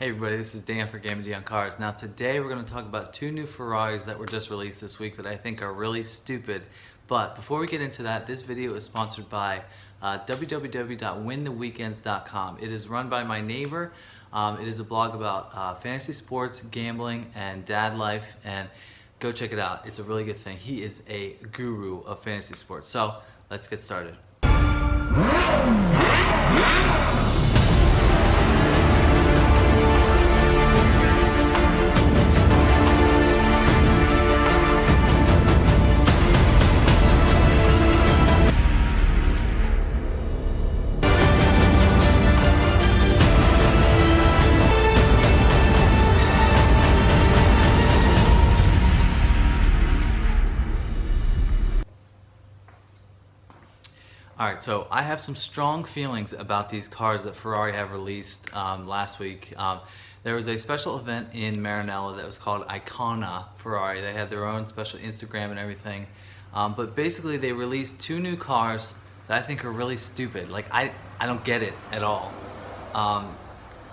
Hey everybody, this is Dan for GemmyD on Cars. Now today we're going to talk about two new Ferraris that were just released this week that I think are really stupid. But before we get into that, this video is sponsored by www.wintheweekends.com. It is run by my neighbor. It is a blog about fantasy sports, gambling, and dad life, and go check it out. It's a really good thing. He is a guru of fantasy sports. So let's get started. Alright, so I have some strong feelings about these cars that Ferrari have released last week. There was a special event in Maranello that was called Icona Ferrari. They had their own special Instagram and everything. But basically they released two new cars that I think are really stupid. Like, I don't get it at all. I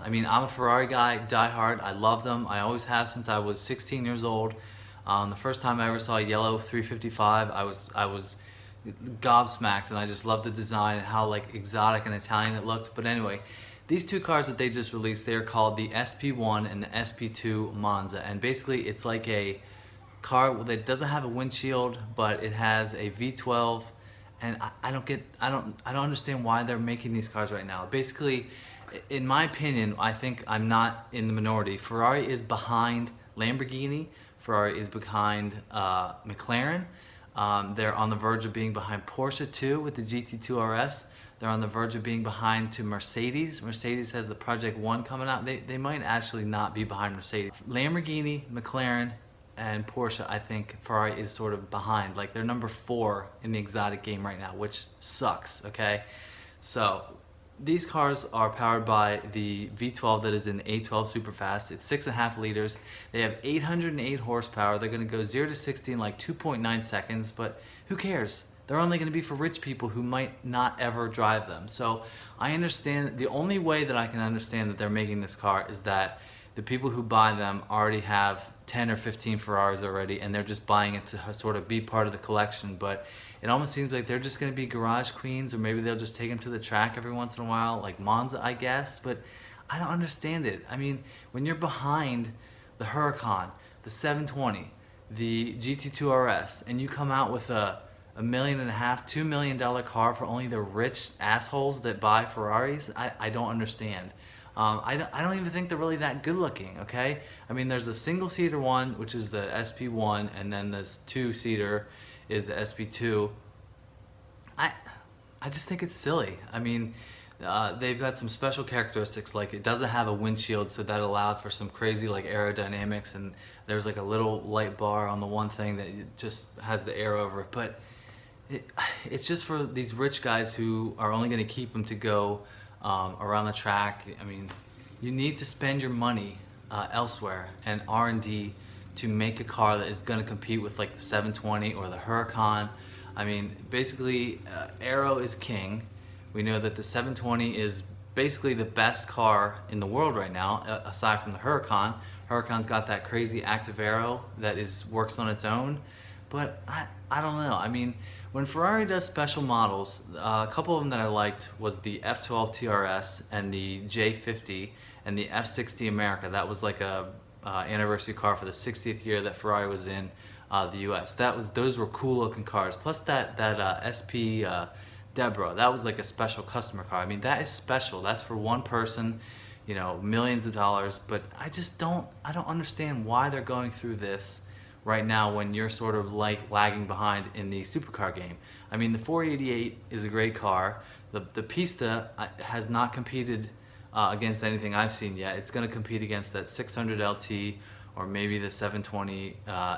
mean, I'm a Ferrari guy, diehard. I love them. I always have since I was 16 years old. The first time I ever saw a yellow 355, I was gobsmacked, and I just loved the design and how like exotic and Italian it looked. But anyway, these two cars that they just released, they're called the SP1 and the SP2 Monza, and basically it's like a car that doesn't have a windshield, but it has a V12, and I don't understand why they're making these cars right now. Basically, in my opinion, I think I'm not in the minority. Ferrari is behind Lamborghini. Ferrari is behind McLaren. They're on the verge of being behind Porsche too with the GT2 RS. They're on the verge of being behind to Mercedes. Mercedes has the Project One coming out. They might actually not be behind Mercedes. Lamborghini, McLaren, and Porsche, I think Ferrari is sort of behind. Like, they're number 4 in the exotic game right now, which sucks, okay? So these cars are powered by the V12 that is in A12 Superfast. It's 6.5 liters. They have 808 horsepower. They're going to go 0 to 60 in like 2.9 seconds, but who cares? They're only going to be for rich people who might not ever drive them. So I understand, the only way that I can understand that they're making this car is that the people who buy them already have 10 or 15 Ferraris already, and they're just buying it to sort of be part of the collection. But it almost seems like they're just going to be garage queens, or maybe they'll just take them to the track every once in a while, like Monza, I guess. But I don't understand it. I mean, when you're behind the Huracan, the 720, the GT2 RS, and you come out with a $1.5 million, $2 million car for only the rich assholes that buy Ferraris, I don't understand. I don't even think they're really that good looking, okay? I mean, there's a single-seater one, which is the SP1, and then this two-seater is the SP2. I just think it's silly. I mean, they've got some special characteristics, like it doesn't have a windshield, so that allowed for some crazy like aerodynamics, and there's like a little light bar on the one thing that just has the air over it. But it's just for these rich guys who are only going to keep them to go around the track. I mean, you need to spend your money elsewhere and R&D to make a car that is going to compete with like the 720 or the Huracan. I mean, basically, aero is king. We know that the 720 is basically the best car in the world right now, aside from the Huracan. Huracan's got that crazy active aero that works on its own. But I don't know. I mean, when Ferrari does special models, a couple of them that I liked was the F12 TRS and the J50 and the F60 America. That was like a anniversary car for the 60th year that Ferrari was in the US. Those were cool looking cars. Plus that SP Deborah, that was like a special customer car. I mean, that is special. That's for one person, you know, millions of dollars. But I don't understand why they're going through this right now when you're sort of like lagging behind in the supercar game. I mean, the 488 is a great car. The Pista has not competed against anything I've seen yet. It's going to compete against that 600 LT or maybe the 720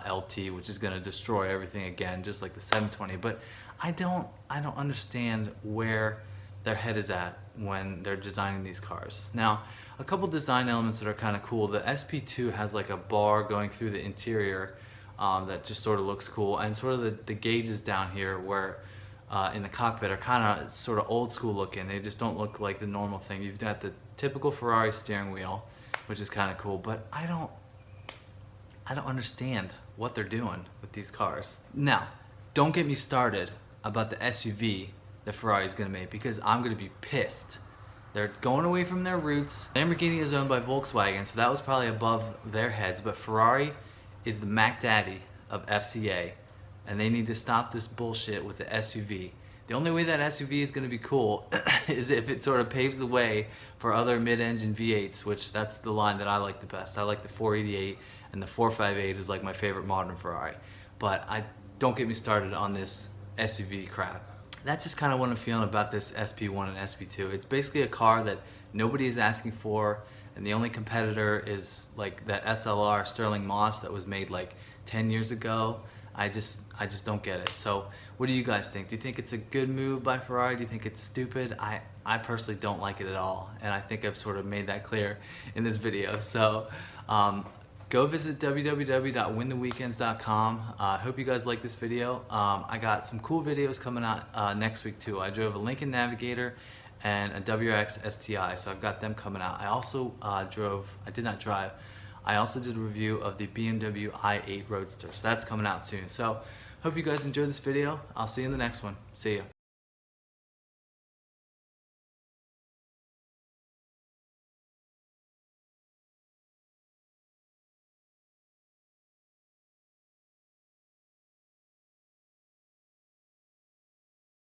LT, which is going to destroy everything again, just like the 720. But I don't understand where their head is at when they're designing these cars. Now, a couple design elements that are kind of cool. The SP2 has like a bar going through the interior that just sort of looks cool, and sort of the gauges down here where in the cockpit are kind of sort of old school looking. They just don't look like the normal thing. You've got the typical Ferrari steering wheel, which is kind of cool. But I don't understand what they're doing with these cars. Now, don't get me started about the SUV that Ferrari is going to make, because I'm going to be pissed. They're going away from their roots. Lamborghini is owned by Volkswagen, so that was probably above their heads, but Ferrari is the Mac Daddy of FCA, and they need to stop this bullshit with the SUV. The only way that SUV is going to be cool is if it sort of paves the way for other mid-engine V8s, which that's the line that I like the best. I like the 488, and the 458 is like my favorite modern Ferrari. But don't get me started on this SUV crap. That's just kind of what I'm feeling about this SP1 and SP2. It's basically a car that nobody is asking for, and the only competitor is like that SLR Sterling Moss that was made like 10 years ago. I just don't get it. So what do you guys think? Do you think it's a good move by Ferrari? Do you think it's stupid? I personally don't like it at all, and I think I've sort of made that clear in this video. So go visit www.wintheweekends.com. I hope you guys like this video. I got some cool videos coming out next week too. I drove a Lincoln Navigator and a WRX STI, so I've got them coming out. I also I also did a review of the BMW i8 Roadster, so that's coming out soon. So hope you guys enjoyed this video. I'll see you in the next one. See ya.